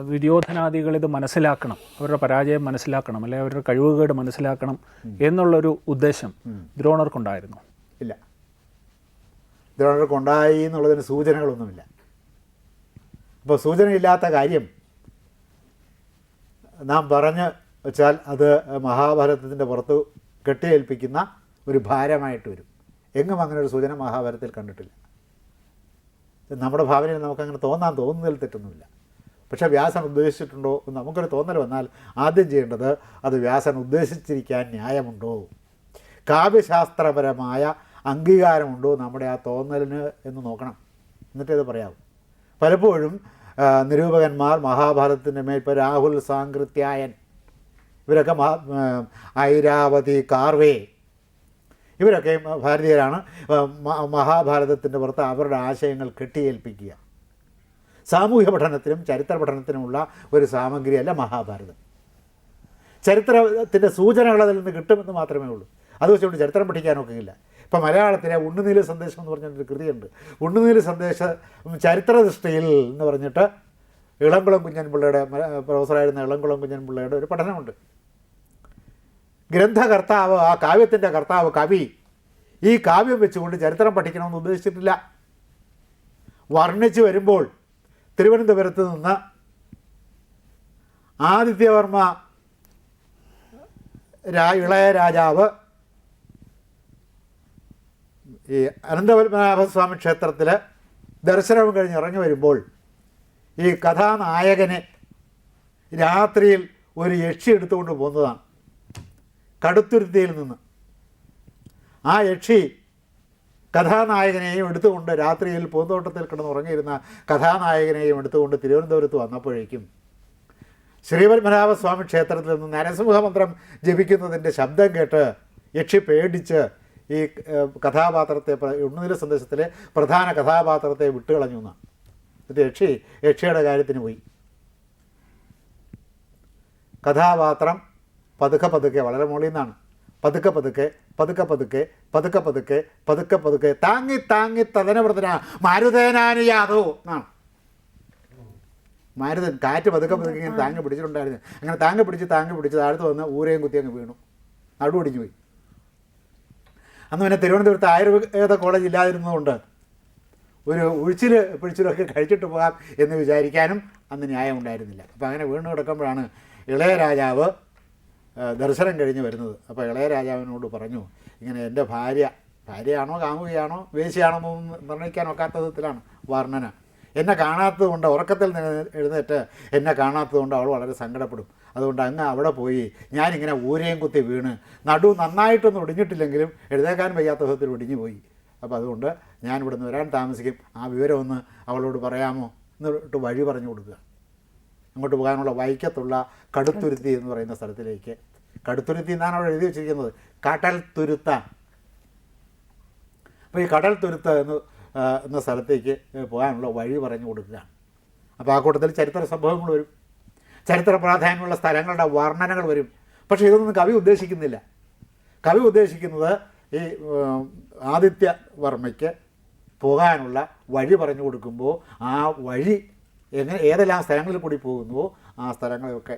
ദുര്യോധനാദികൾ ഇത് മനസ്സിലാക്കണം, അവരുടെ പരാജയം മനസ്സിലാക്കണം, അല്ലെങ്കിൽ അവരുടെ കഴിവുകേട് മനസ്സിലാക്കണം എന്നുള്ളൊരു ഉദ്ദേശം ദ്രോണർക്കുണ്ടായിരുന്നു? ഇല്ല, ദ്രോണർക്കുണ്ടായി എന്നുള്ളതിന് സൂചനകളൊന്നുമില്ല. അപ്പോൾ സൂചനയില്ലാത്ത കാര്യം നാം പറഞ്ഞു വെച്ചാൽ അത് മഹാഭാരതത്തിൻ്റെ പുറത്ത് കെട്ടിയേൽപ്പിക്കുന്ന ഒരു ഭാരമായിട്ട് വരും. എങ്ങും അങ്ങനെ ഒരു സൂചന മഹാഭാരതത്തിൽ കണ്ടിട്ടില്ല. നമ്മുടെ ഭാവനയിൽ നമുക്കങ്ങനെ തോന്നുന്നതിൽ തെറ്റൊന്നുമില്ല. പക്ഷേ വ്യാസൻ ഉദ്ദേശിച്ചിട്ടുണ്ടോ എന്ന് നമുക്കൊരു തോന്നൽ വന്നാൽ ആദ്യം ചെയ്യേണ്ടത് അത് വ്യാസൻ ഉദ്ദേശിച്ചിരിക്കാൻ ന്യായമുണ്ടോ, കാവ്യശാസ്ത്രപരമായ അംഗീകാരമുണ്ടോ നമ്മുടെ ആ തോന്നലിന് എന്ന് നോക്കണം. എന്നിട്ടേ ഇത് പറയാവൂ. പലപ്പോഴും നിരൂപകന്മാർ മഹാഭാരതത്തിൻ്റെ മേൽ ഇപ്പോൾ രാഹുൽ സാങ്കൃത്യായൻ ഇവരൊക്കെ ഐരാവതി കാർവേ ഇവരൊക്കെ ഭാരതീയരാണ്. മഹാഭാരതത്തിൻ്റെ പുറത്ത് അവരുടെ ആശയങ്ങൾ കെട്ടിയേൽപ്പിക്കുക. സാമൂഹ്യ പഠനത്തിനും ചരിത്ര പഠനത്തിനുമുള്ള ഒരു സാമഗ്രിയല്ല മഹാഭാരതം. ചരിത്രത്തിൻ്റെ സൂചനകൾ അതിൽ നിന്ന് കിട്ടുമെന്ന് മാത്രമേ ഉള്ളൂ. അത് വെച്ചുകൊണ്ട് ചരിത്രം പഠിക്കാനൊക്കെയില്ല. ഇപ്പോൾ മലയാളത്തിലെ ഉണ്ണുനീല് സന്ദേശം എന്ന് പറഞ്ഞൊരു കൃതിയുണ്ട്. ഉണ്ണുനീല് സന്ദേശം ചരിത്രദൃഷ്ടിയിൽ എന്ന് പറഞ്ഞിട്ട് ഇളംകുളം കുഞ്ഞൻപിള്ളയുടെ, പ്രൊഫസറായിരുന്ന ഇളംകുളം കുഞ്ഞൻപിള്ളയുടെ ഒരു പഠനമുണ്ട്. ഗ്രന്ഥകർത്താവ്, ആ കാവ്യത്തിൻ്റെ കർത്താവ് കവി, ഈ കാവ്യം വെച്ചുകൊണ്ട് ചരിത്രം പഠിക്കണമെന്ന് ഉദ്ദേശിച്ചിട്ടില്ല. വർണ്ണിച്ച് വരുമ്പോൾ തിരുവനന്തപുരത്ത് നിന്ന് ആദിത്യവർമ്മ ഇളയ രാജാവ് ഈ അനന്തപത്മനാഭസ്വാമി ക്ഷേത്രത്തിൽ ദർശനം കഴിഞ്ഞ് ഇറങ്ങി വരുമ്പോൾ ഈ കഥാനായകനെ രാത്രിയിൽ ഒരു യക്ഷി എടുത്തുകൊണ്ട് പോകുന്നതാണ് കടുത്തുരുത്തിയിൽ നിന്ന്. ആ യക്ഷി കഥാനായകനെയും എടുത്തുകൊണ്ട് രാത്രിയിൽ പൂന്തോട്ടത്തിൽ കിടന്നുറങ്ങിയിരുന്ന കഥാനായകനെയും എടുത്തുകൊണ്ട് തിരുവനന്തപുരത്ത് വന്നപ്പോഴേക്കും ശ്രീപത്മനാഭസ്വാമി ക്ഷേത്രത്തിൽ നിന്ന് നരസിംഹമന്ത്രം ജപിക്കുന്നതിൻ്റെ ശബ്ദം കേട്ട് യക്ഷി പേടിച്ച് ഈ കഥാപാത്രത്തെ, ഉണ്ണുനീല് സന്ദേശത്തിലെ പ്രധാന കഥാപാത്രത്തെ വിട്ടുകളഞ്ഞു എന്നാണ്. എന്നിട്ട് യക്ഷിയുടെ കാര്യത്തിന് പോയി. കഥാപാത്രം പതുക്കെ പതുക്കെ, വളരെ മുകളിൽ നിന്നാണ്, പതുക്കെ പതുക്കെ പതുക്കെ പതുക്കെ പതുക്കെ പതുക്കെ പതുക്കെ പതുക്കെ താങ്ങി താങ്ങി തദനവൃതന മാരുതേനാനിയാതോ എന്നാണ്. മാരുതൻ കാറ്റ് പതുക്കെ പതുക്കെ ഇങ്ങനെ താങ്ങി പിടിച്ചിട്ടുണ്ടായിരുന്നു. അങ്ങനെ താങ്ങി പിടിച്ച് താഴത്ത് വന്ന് ഊരയും കുത്തി അങ്ങ് വീണു, നടുവൊടിഞ്ഞു പോയി. അന്ന് പിന്നെ തിരുവനന്തപുരത്ത് ആയുർവേദ കോളേജ് ഇല്ലാതിരുന്നതുകൊണ്ട് ഒരു പിഴിച്ചിലൊക്കെ കഴിച്ചിട്ട് പോകാം എന്ന് വിചാരിക്കാനും അന്ന് ന്യായം ഉണ്ടായിരുന്നില്ല. അപ്പോൾ അങ്ങനെ വീണ് കിടക്കുമ്പോഴാണ് ഇളയ രാജാവ് ദർശനം കഴിഞ്ഞ് വരുന്നത്. അപ്പോൾ ഇളയ രാജാവിനോട് പറഞ്ഞു, ഇങ്ങനെ എൻ്റെ ഭാര്യയാണോ കാമുകയാണോ വേശ്യയാണോ എന്നൊന്നും നിർണ്ണയിക്കാൻ ഒക്കാത്ത വിധത്തിലാണ് വർണ്ണന. എന്നെ കാണാത്തത് കൊണ്ട്, ഉറക്കത്തിൽ എഴുന്നേറ്റ് എന്നെ കാണാത്തത് കൊണ്ട് അവൾ വളരെ സങ്കടപ്പെടും. അതുകൊണ്ട് അങ്ങ് അവിടെ പോയി ഞാനിങ്ങനെ ഊരയും കുത്തി വീണ് നടു നന്നായിട്ടൊന്നും ഒടിഞ്ഞിട്ടില്ലെങ്കിലും എഴുന്നേക്കാൻ വയ്യാത്ത വിധത്തിൽ ഒടിഞ്ഞു പോയി. അപ്പോൾ അതുകൊണ്ട് ഞാൻ ഇവിടെ നിന്ന് വരാൻ താമസിക്കും, ആ വിവരം ഒന്ന് അവളോട് പറയാമോ എന്നിട്ട് വഴി പറഞ്ഞു കൊടുക്കുക. അങ്ങോട്ട് പോകാനുള്ള വൈക്കത്തുള്ള കടുത്തുരുത്തി എന്ന് പറയുന്ന സ്ഥലത്തിലേക്ക്, കടുത്തുരുത്തി എന്നാണ് അവിടെ എഴുതി വെച്ചിരിക്കുന്നത്, കടൽ തുരുത്താണ്. അപ്പോൾ ഈ കടൽ തുരുത്ത് എന്ന സ്ഥലത്തേക്ക് പോകാനുള്ള വഴി പറഞ്ഞു കൊടുക്കുകയാണ്. അപ്പോൾ ആ കൂട്ടത്തിൽ ചരിത്ര സംഭവങ്ങൾ വരും, ചരിത്ര പ്രാധാന്യമുള്ള സ്ഥലങ്ങളുടെ വർണ്ണനകൾ വരും. പക്ഷേ ഇതൊന്നും കവി ഉദ്ദേശിക്കുന്നില്ല. കവി ഉദ്ദേശിക്കുന്നത് ഈ ആദിത്യവർമ്മയ്ക്ക് പോകാനുള്ള വഴി പറഞ്ഞു കൊടുക്കുമ്പോൾ ആ വഴി ഏതെല്ലാം സ്ഥലങ്ങളിൽ കൂടി പോകുന്നുവോ ആ സ്ഥലങ്ങളെയൊക്കെ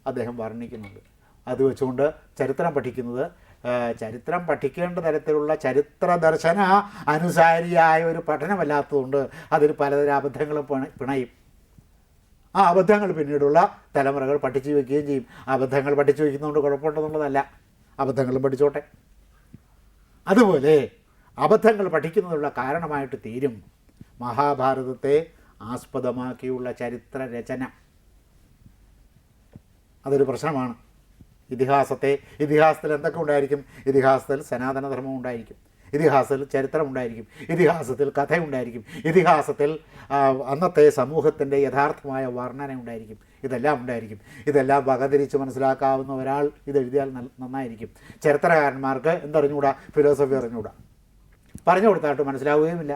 അദ്ദേഹം വർണ്ണിക്കുന്നുണ്ട്. അത് വെച്ചുകൊണ്ട് ചരിത്രം പഠിക്കുന്നത്, ചരിത്രം പഠിക്കേണ്ട തരത്തിലുള്ള ചരിത്ര ദർശന അനുസാരിയായ ഒരു പഠനമല്ലാത്തതുകൊണ്ട് അതിൽ പലതരം അബദ്ധങ്ങളും പിണയും. ആ അബദ്ധങ്ങൾ പിന്നീടുള്ള തലമുറകൾ പഠിച്ചു വയ്ക്കുകയും ചെയ്യും. അബദ്ധങ്ങൾ പഠിച്ചു വയ്ക്കുന്നതുകൊണ്ട് കുഴപ്പമുണ്ടെന്നുള്ളതല്ല, അബദ്ധങ്ങളും പഠിച്ചോട്ടെ. അതുപോലെ അബദ്ധങ്ങൾ പഠിക്കുന്നതിനുള്ള കാരണമായിട്ട് തീരും മഹാഭാരതത്തെ ആസ്പദമാക്കിയുള്ള ചരിത്ര രചന. അതൊരു പ്രശ്നമാണ്. ഇതിഹാസത്തിൽ എന്തൊക്കെ ഉണ്ടായിരിക്കും? ഇതിഹാസത്തിൽ സനാതനധർമ്മം ഉണ്ടായിരിക്കും, ഇതിഹാസത്തിൽ ചരിത്രം ഉണ്ടായിരിക്കും, ഇതിഹാസത്തിൽ കഥയുണ്ടായിരിക്കും, ഇതിഹാസത്തിൽ അന്നത്തെ സമൂഹത്തിൻ്റെ യഥാർത്ഥമായ വർണ്ണന ഉണ്ടായിരിക്കും. ഇതെല്ലാം ഉണ്ടായിരിക്കും. ഇതെല്ലാം വകതിരിച്ച് മനസ്സിലാക്കാവുന്ന ഒരാൾ ഇതെഴുതിയാൽ നന്നായിരിക്കും. ചരിത്രകാരന്മാർക്ക് എന്തറിഞ്ഞുകൂടാ? ഫിലോസഫി അറിഞ്ഞുകൂടാ. പറഞ്ഞു കൊടുത്തായിട്ട് മനസ്സിലാവുകയുമില്ല.